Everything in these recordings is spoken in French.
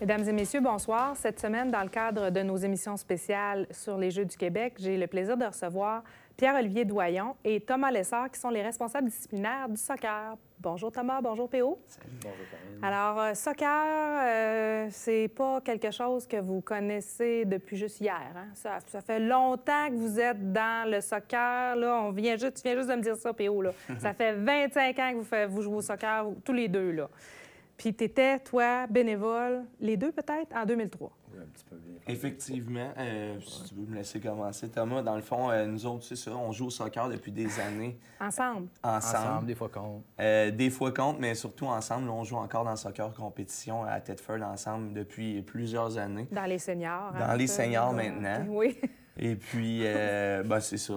Mesdames et messieurs, bonsoir. Cette semaine, dans le cadre de nos émissions spéciales sur les Jeux du Québec, j'ai le plaisir de recevoir Pierre-Olivier Doyon et Thomas Lessard, qui sont les responsables disciplinaires du soccer. Bonjour Thomas, bonjour PO. Salut, bonjour Karine. Alors, soccer, c'est pas quelque chose que vous connaissez depuis juste hier. Hein? Ça fait longtemps que vous êtes dans le soccer. Là, tu viens juste de me dire ça, PO. Là. Ça fait 25 ans que vous jouez au soccer, tous les deux. Là. Puis tu étais, toi, bénévole, les deux peut-être, en 2003. Oui, un petit peu bien. Effectivement. Si tu veux me laisser commencer, Thomas, dans le fond, nous autres, c'est ça, on joue au soccer depuis des années. Ensemble? Ensemble. Des fois contre. Des fois contre, mais surtout ensemble. On joue encore dans le soccer compétition à Thetford ensemble depuis plusieurs années. Dans les seniors. Dans les seniors maintenant. Oui. Et puis, c'est ça.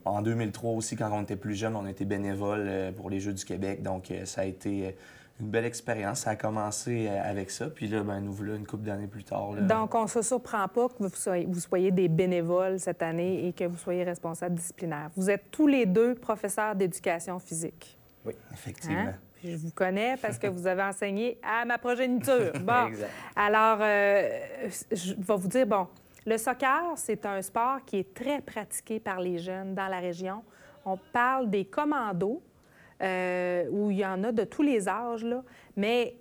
En 2003 aussi, quand on était plus jeune, on était bénévole pour les Jeux du Québec. Donc, ça a été une belle expérience. Ça a commencé avec ça. Puis là, nous voilà une couple d'années plus tard. Là. Donc, on ne se surprend pas que vous soyez des bénévoles cette année et que vous soyez responsables disciplinaires. Vous êtes tous les deux professeurs d'éducation physique. Oui, effectivement. Hein? Puis je vous connais parce que vous avez enseigné à ma progéniture. Bon. Exact. Alors, je vais vous dire, le soccer, c'est un sport qui est très pratiqué par les jeunes dans la région. On parle des commandos, où il y en a de tous les âges, là, mais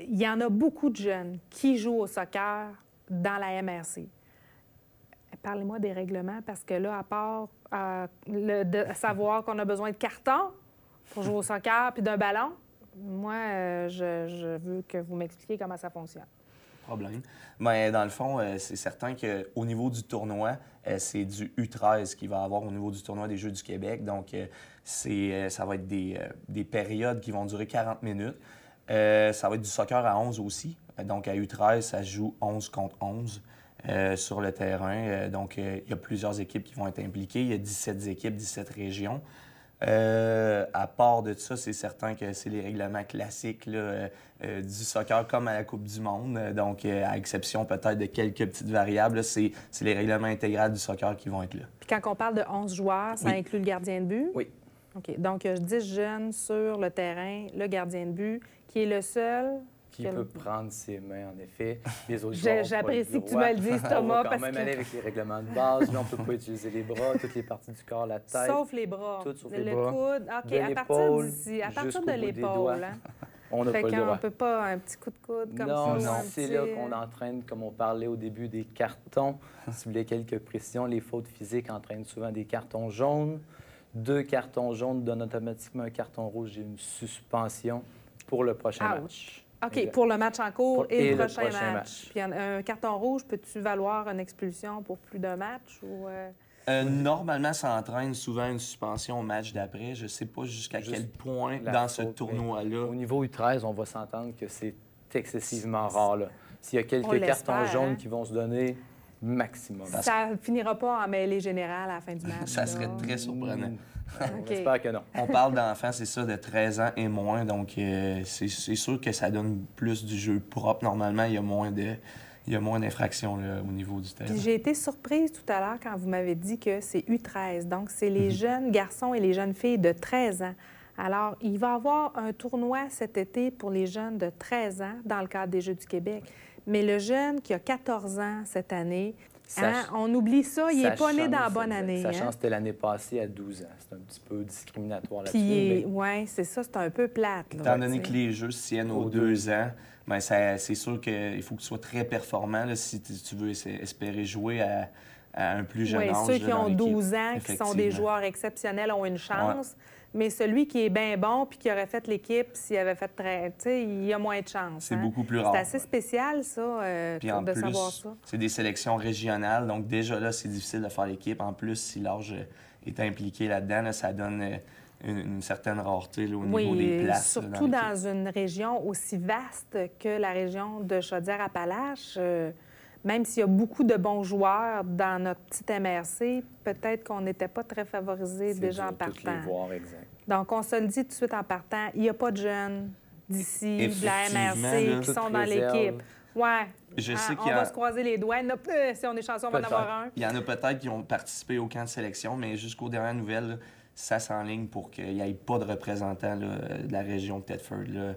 il y en a beaucoup de jeunes qui jouent au soccer dans la MRC. Parlez-moi des règlements, parce que là, à part de savoir qu'on a besoin de carton pour jouer au soccer puis d'un ballon, moi, je veux que vous m'expliquiez comment ça fonctionne. Problème. Mais dans le fond, c'est certain qu'au niveau du tournoi, c'est du U13 qu'il va y avoir au niveau du tournoi des Jeux du Québec. Donc, ça va être des périodes qui vont durer 40 minutes. Ça va être du soccer à 11 aussi. Donc, à U13, ça se joue 11 contre 11 sur le terrain. Donc, il y a plusieurs équipes qui vont être impliquées. Il y a 17 équipes, 17 régions. À part de ça, c'est certain que c'est les règlements classiques là, du soccer comme à la Coupe du Monde. Donc, à exception peut-être de quelques petites variables, c'est les règlements intégraux du soccer qui vont être là. Puis quand on parle de 11 joueurs, ça inclut le gardien de but? Oui. OK. Donc, 10 jeunes sur le terrain, le gardien de but, qui est le seul... Qui peut prendre ses mains, en effet. Les autres joueurs J'apprécie que tu me le dises, Thomas, on va quand parce même que... aller avec les règlements de base. Là, on ne peut pas utiliser les bras, toutes les parties du corps, la tête. Sauf les bras. Tout sauf les le bras. coude. OK, De à partir d'ici, à partir jusqu'au de bout des l'épaule. doigts. Hein? On n'a Fait pas le qu'on droit. ne peut pas un petit coup de coude comme ça. Non, un c'est petit- là qu'on entraîne, comme on parlait au début, des cartons. Si vous voulez quelques précisions, les fautes physiques entraînent souvent des cartons jaunes. 2 cartons jaunes donnent automatiquement un carton rouge et une suspension pour le prochain match. OK, Exact. pour le match en cours et le prochain prochain match. Puis un carton rouge, peux-tu valoir une expulsion pour plus d'un match? Ou, Normalement, ça entraîne souvent une suspension au match d'après. Je ne sais pas jusqu'à quel point La dans ce faute, tournoi-là. Au niveau U13, on va s'entendre que c'est excessivement rare. là. S'il y a On quelques l'espère, cartons jaunes hein? qui vont se donner, maximum. ça finira pas en mêlée générale à la fin du match. Ça là. serait très surprenant. On OK. espère que non. On parle d'enfants, c'est ça, de 13 ans et moins. Donc, c'est sûr que ça donne plus du jeu propre. Normalement, il y a moins d'infractions là, au niveau du terrain. Puis j'ai été surprise tout à l'heure quand vous m'avez dit que c'est U13. Donc, c'est les jeunes garçons et les jeunes filles de 13 ans. Alors, il va y avoir un tournoi cet été pour les jeunes de 13 ans dans le cadre des Jeux du Québec. Mais le jeune qui a 14 ans cette année, on oublie ça, il n'est pas né dans la bonne année. Sachant hein? que c'était l'année passée à 12 ans. C'est un petit peu discriminatoire là-dessus. Puis, mais oui, c'est ça, c'est un peu plate. là, Étant donné tu sais. que les jeux se tiennent aux 2 ans, c'est sûr qu'il faut que tu sois très performant là, si tu veux espérer jouer à un plus jeune Oui, âge. ceux là, qui dans ont l'équipe. 12 ans, qui sont des Effectivement. joueurs exceptionnels, ont une chance. Mais celui qui est bien bon puis qui aurait fait l'équipe, s'il avait fait très... Tu sais, il a moins de chance. C'est hein? beaucoup plus rare. C'est assez spécial, ça, Puis en de plus, savoir ça. c'est des sélections régionales, donc déjà là, c'est difficile de faire l'équipe. En plus, si l'âge est impliqué là-dedans, là, ça donne une certaine rareté là, au niveau des places. là, surtout dans dans l'équipe. une région aussi vaste que la région de Chaudière-Appalaches. Même s'il y a beaucoup de bons joueurs dans notre petite MRC, peut-être qu'on n'était pas très favorisés c'est déjà en dur, toutes les partant. voir, exact. Donc, on se le dit tout de suite en partant, il n'y a pas de jeunes d'ici, de la Effectivement, MRC, là. qui Toute sont dans réserve. l'équipe. Ouais. Je sais On qu'il y a- va se croiser les doigts. Si on est chanceux, on va en Peut-être. avoir un. Il y en a peut-être qui ont participé au camp de sélection, mais jusqu'aux dernières nouvelles, là, ça s'enligne pour qu'il n'y ait pas de représentants là, de la région de Thetford là,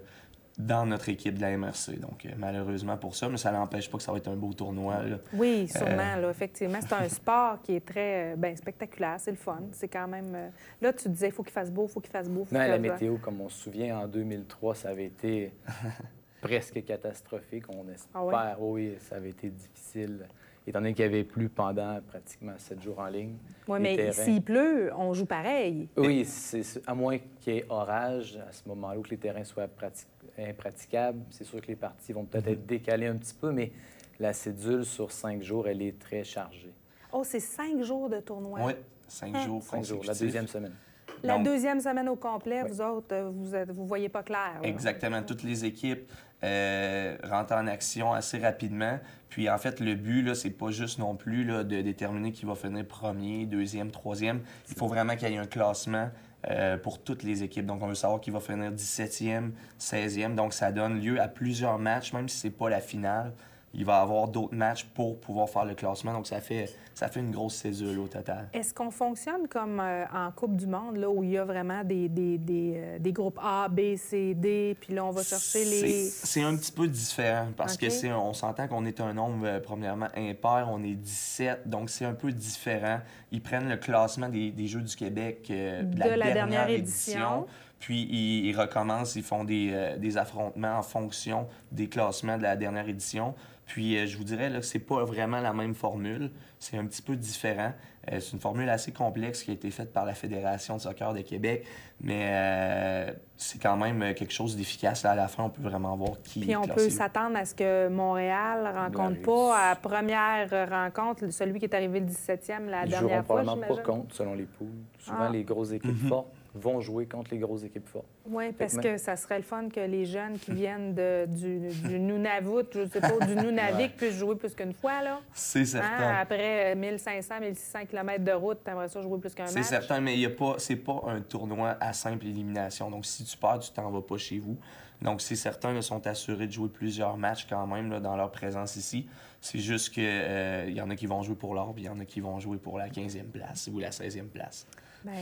dans notre équipe de la MRC. Donc, malheureusement pour ça, mais ça n'empêche pas que ça va être un beau tournoi. Là. Oui, sûrement, là, effectivement. C'est un sport qui est très spectaculaire, c'est le fun. C'est quand même... Là, tu disais, il faut qu'il fasse beau, il faut qu'il fasse beau. Non, la météo, comme on se souvient, en 2003, ça avait été presque catastrophique. On espère. Ah ouais? Oui, ça avait été difficile, étant donné qu'il n'y avait plu pendant pratiquement 7 jours en ligne. Oui, mais s'il pleut, on joue pareil. Oui, à moins qu'il y ait orage, à ce moment-là, où que les terrains soient impraticables, c'est sûr que les parties vont peut-être être décalées un petit peu, mais la cédule sur 5 jours, elle est très chargée. Oh, c'est 5 jours de tournoi? Oui, 5 jours 5 jours, la deuxième semaine. La deuxième semaine au complet, vous autres, vous voyez pas clair. Là. Exactement. Toutes les équipes rentrent en action assez rapidement. Puis, en fait, le but, là, c'est pas juste non plus là, de déterminer qui va finir premier, deuxième, troisième. Il faut vraiment qu'il y ait un classement pour toutes les équipes. Donc, on veut savoir qui va finir 17e, 16e. Donc, ça donne lieu à plusieurs matchs, même si c'est pas la finale. Il va y avoir d'autres matchs pour pouvoir faire le classement. Donc, ça fait une grosse cédule au total. Est-ce qu'on fonctionne comme en Coupe du monde, là, où il y a vraiment des groupes A, B, C, D, puis là, on va chercher les... C'est un petit peu différent parce que on s'entend qu'on est un nombre, premièrement, impair. On est 17, donc c'est un peu différent. Ils prennent le classement des Jeux du Québec de la dernière édition. Puis, ils recommencent, ils font des affrontements en fonction des classements de la dernière édition. Puis, je vous dirais là, que c'est pas vraiment la même formule. C'est un petit peu différent. C'est une formule assez complexe qui a été faite par la Fédération de soccer de Québec, mais c'est quand même quelque chose d'efficace. Là, à la fin, on peut vraiment voir qui est Puis, on peut s'attendre à ce que Montréal ne rencontre pas à la première rencontre celui qui est arrivé le 17e la dernière fois, Ils ne joueront probablement pas contre, selon les poules. Souvent, les grosses équipes fortes vont jouer contre les grosses équipes fortes. Oui, parce que ça serait le fun que les jeunes qui viennent du Nunavut, je ne sais pas, du Nunavik, puissent jouer plus qu'une fois, là. C'est certain. Après 1500, 1600 km de route, tu aimerais ça jouer plus qu'un match? C'est certain, mais c'est pas un tournoi à simple élimination. Donc, si tu perds, tu t'en vas pas chez vous. Donc, c'est certain, ils sont assurés de jouer plusieurs matchs quand même là, dans leur présence ici. C'est juste qu'il y en a qui vont jouer pour l'or, puis il y en a qui vont jouer pour la 15e place ou la 16e place. Bien...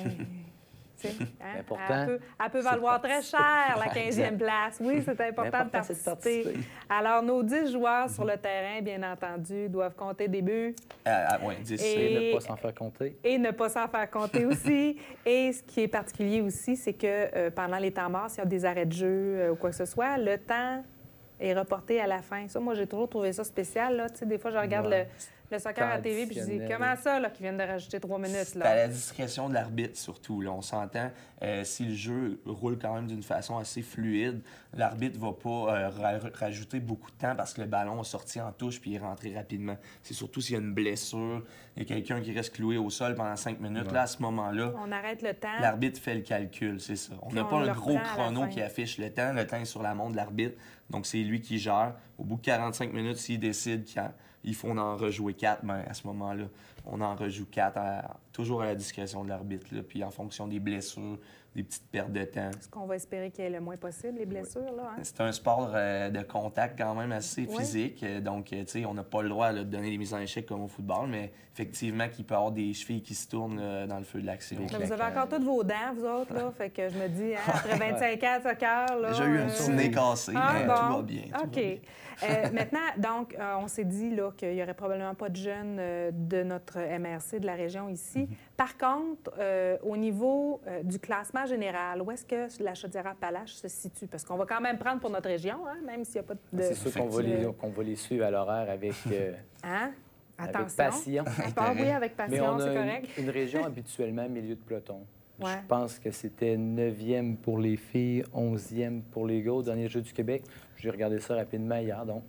Hein? Important. Elle peut valoir très cher, la 15e place. Oui, c'est important de participer. Alors, nos 10 joueurs sur le terrain, bien entendu, doivent compter des buts. Oui, 10. Et ne pas s'en faire compter. Et ne pas s'en faire compter aussi. Et ce qui est particulier aussi, c'est que pendant les temps morts, s'il y a des arrêts de jeu ou quoi que ce soit, le temps est reporté à la fin. Ça, moi, j'ai toujours trouvé ça spécial. Là. Tu sais, des fois, je regarde le soccer à la TV puis je dis comment ça, là, qu'ils viennent de rajouter 3 minutes? C'est à la discrétion de l'arbitre, surtout. Là. On s'entend, si le jeu roule quand même d'une façon assez fluide, l'arbitre ne va pas rajouter beaucoup de temps parce que le ballon est sorti en touche puis il est rentré rapidement. C'est surtout s'il y a une blessure, il y a quelqu'un qui reste cloué au sol pendant 5 minutes. Ouais. Là, à ce moment-là, on arrête le temps. L'arbitre fait le calcul, c'est ça. On n'a pas un gros chrono qui affiche le temps. Le temps est sur la montre de l'arbitre. Donc, c'est lui qui gère. Au bout de 45 minutes, s'il décide qu'il faut en rejouer 4, bien, à ce moment-là, on en rejoue 4, toujours à la discrétion de l'arbitre. Là, puis en fonction des blessures, des petites pertes de temps. Est-ce qu'on va espérer qu'il y ait le moins possible, les blessures? Oui. Là, hein? C'est un sport de contact quand même assez physique. Donc, tu sais, on n'a pas le droit là, de donner des mises en échec comme au football, mais effectivement, qu'il peut y avoir des chevilles qui se tournent dans le feu de l'action. Vous avez encore toutes vos dents, vous autres, là. Fait que je me dis, hein, après 25 ans de soccer, là... J'ai eu un petit nez cassé, mais tout va bien. OK. Maintenant, donc, on s'est dit là qu'il n'y aurait probablement pas de jeunes de notre MRC, de la région ici. Par contre, au niveau du classement général, où est-ce que la Chaudière-Appalaches se situe? Parce qu'on va quand même prendre pour notre région, hein, même s'il n'y a pas de... C'est sûr qu'on va les suivre à l'horaire avec... Hein? Avec passion. Oui, avec passion, c'est correct. Une région habituellement milieu de peloton. Ouais. Je pense que c'était 9e pour les filles, 11e pour les gars au dernier Jeux du Québec. J'ai regardé ça rapidement hier, donc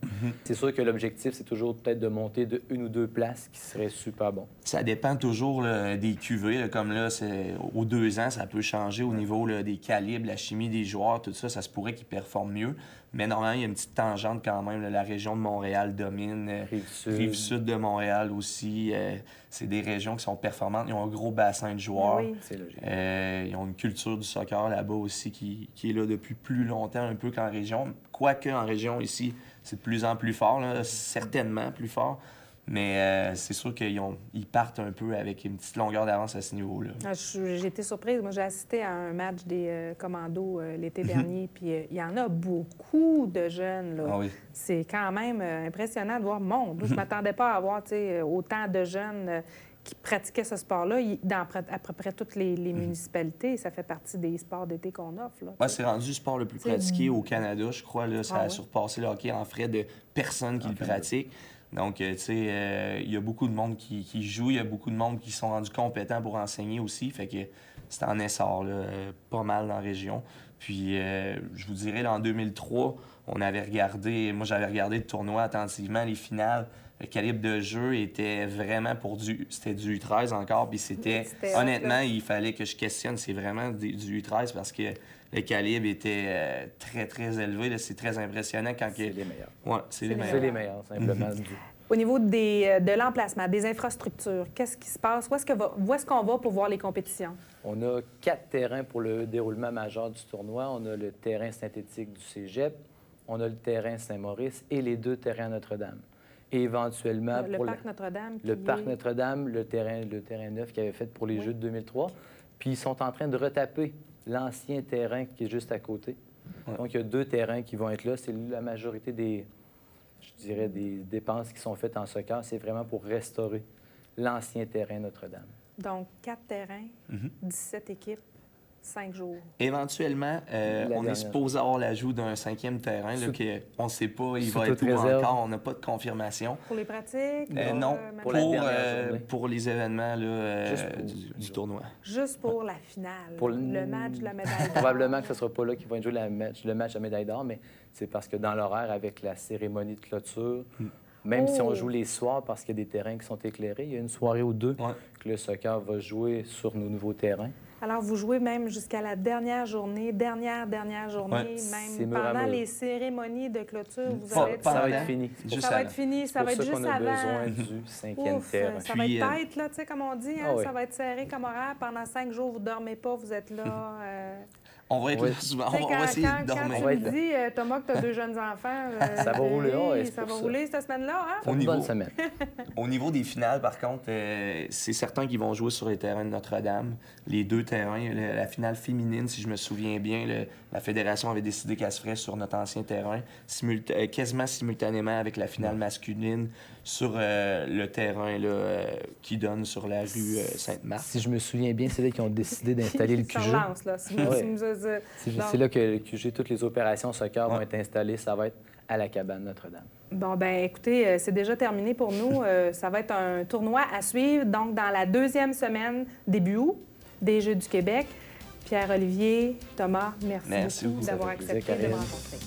c'est sûr que l'objectif, c'est toujours peut-être de monter de 1 ou 2 places, qui serait super bon. Ça dépend toujours là, des QV. Là, comme là, aux 2 ans, ça peut changer au niveau là, des calibres, la chimie des joueurs, tout ça. Ça se pourrait qu'ils performent mieux. Mais normalement, il y a une petite tangente quand même. Là, la région de Montréal domine. Rive-Sud de Montréal aussi. C'est des régions qui sont performantes. Ils ont un gros bassin de joueurs. Oui. C'est logique. Ils ont une culture du soccer là-bas aussi qui est là depuis plus longtemps un peu qu'en région. Quoique en région ici, c'est de plus en plus fort, là, certainement plus fort. Mais c'est sûr qu'ils partent un peu avec une petite longueur d'avance à ce niveau-là. J'ai été surprise. Moi, j'ai assisté à un match des commandos l'été dernier, puis il y en a beaucoup de jeunes. Là. Ah oui. C'est quand même impressionnant de voir le monde. Je ne m'attendais pas à voir autant de jeunes qui pratiquaient ce sport-là dans à peu près toutes les municipalités. Ça fait partie des sports d'été qu'on offre. Ouais, c'est rendu le sport le plus pratiqué au Canada, je crois. Là, ça a surpassé le hockey en frais de personnes qui le pratiquent. Donc, tu sais, il y a beaucoup de monde qui joue, il y a beaucoup de monde qui sont rendus compétents pour enseigner aussi. Fait que c'est en essor, là, pas mal dans la région. Puis, je vous dirais, là, en 2003, moi, j'avais regardé le tournoi attentivement, les finales. Le calibre de jeu était vraiment c'était du U13 encore, puis honnêtement, il fallait que je questionne, c'est vraiment du U13 parce que le calibre était très, très élevé. Là, c'est très impressionnant quand... C'est les meilleurs. Oui, c'est les meilleurs. C'est les meilleurs, simplement. Au niveau de l'emplacement, des infrastructures, qu'est-ce qui se passe? Où est-ce qu'on va pour voir les compétitions? On a 4 terrains pour le déroulement majeur du tournoi. On a le terrain synthétique du Cégep, on a le terrain Saint-Maurice et les 2 terrains Notre-Dame. Et éventuellement... Le parc Notre-Dame. Le parc Notre-Dame, le terrain neuf qu'ils avaient fait pour les Jeux de 2003. Puis ils sont en train de retaper l'ancien terrain qui est juste à côté. Ouais. Donc, il y a 2 terrains qui vont être là. C'est la majorité des dépenses qui sont faites en soccer. C'est vraiment pour restaurer l'ancien terrain Notre-Dame. Donc, 4 terrains, 17 équipes, 5 jours. Éventuellement, on est supposé avoir l'ajout d'un 5e terrain, là, on ne sait pas, il va être où encore, on n'a pas de confirmation. Pour les pratiques? Non, pour les événements là, du tournoi. Juste pour la finale, le match de la médaille d'or. Probablement que ce ne sera pas là qu'ils vont jouer le match de la médaille d'or, mais c'est parce que dans l'horaire, avec la cérémonie de clôture, même si on joue les soirs parce qu'il y a des terrains qui sont éclairés, il y a une soirée ou 2 que le soccer va jouer sur nos nouveaux terrains. Alors, vous jouez même jusqu'à la dernière journée, même pendant les cérémonies de clôture, vous allez être... Ça va être fini. Ça va être fini, ça va être juste avant. On a besoin du 5e terrain. Ça va être tête, là, tu sais, comme on dit, hein, ça va être serré comme horaire. Pendant 5 jours, vous ne dormez pas, vous êtes là... On va être là souvent, on va essayer de dormir. Quand tu me dis, Thomas, que tu as 2 jeunes enfants... ça va rouler, ça va rouler cette semaine-là, hein? Une bonne semaine. Au niveau des finales, par contre, c'est certain qu'ils vont jouer sur les terrains de Notre-Dame. Les 2 terrains. La finale féminine, si je me souviens bien, la Fédération avait décidé qu'elle se ferait sur notre ancien terrain, quasiment simultanément avec la finale masculine sur le terrain là, qui donne sur la rue Sainte-Marthe. Si je me souviens bien, c'est là qu'ils ont décidé d'installer le QG. C'est là que le QG, toutes les opérations soccer vont être installées. Ça va être à la cabane Notre-Dame. Bon, bien, écoutez, c'est déjà terminé pour nous. Ça va être un tournoi à suivre, donc dans la 2e semaine, début août, des Jeux du Québec. Pierre-Olivier, Thomas, merci beaucoup d'avoir accepté de me rencontrer.